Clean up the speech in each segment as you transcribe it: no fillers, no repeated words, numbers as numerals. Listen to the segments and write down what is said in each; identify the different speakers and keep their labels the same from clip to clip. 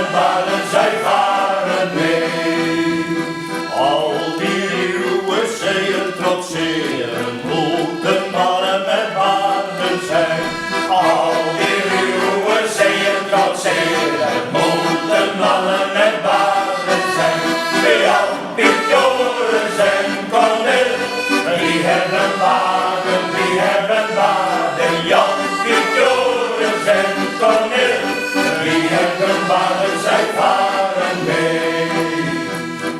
Speaker 1: en baden, zij varen mee. Al die ruwe zeeën trotseren, moeten mannen met baden zijn. Al die ruwe zeeën trotseren, moeten mannen met baden zijn. Jan, Piet, Joris en Cornel, die hebben baden, die hebben baden. Jan, Piet, Joris en Cornel, die hebben baden, zij varen mee.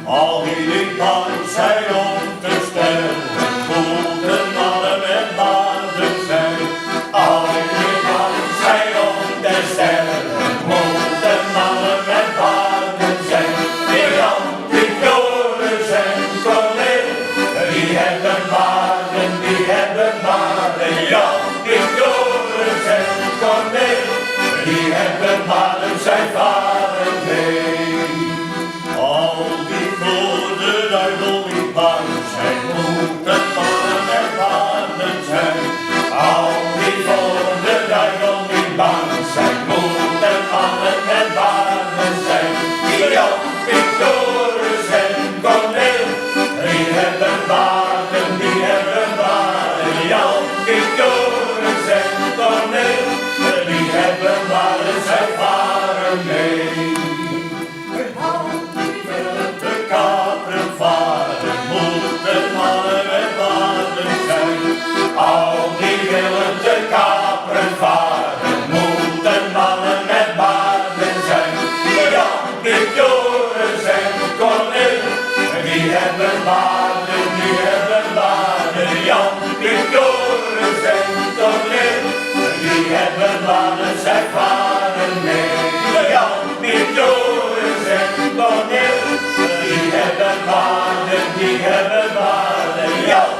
Speaker 1: Al die mannen zijn om te stellen, moeten mannen met baden zijn. Al die mannen zijn om te stellen, moeten mannen met baden zijn. Jan, Piet, Joris en Cornel, die hebben baden, die hebben baden. Jan, Piet, Joris en Cornel, die hebben baden, zij varen mee. Al die voor de duivel niet bang zijn, moeten mannen met baden zijn. Al die voor de duivel niet bang zijn, moeten mannen met baden zijn. Jan, Piet, Joris en Cornel, die hebben baden, die hebben baden. Jan, Piet, Joris en Cornel, die hebben baden, zij varen mee. De kaperen varen, moeten mannen met baden zijn. Al die willen de kaperen varen, moeten mannen met baden zijn. Jan, Piet, Joris en Cornel, die hebben baden, die hebben baden. Jan, Piet, Joris en Cornel, die hebben baden, zij varen mee. Jan, Piet, Joris en Cornel, die hebben baden, die hebben baden. Jan,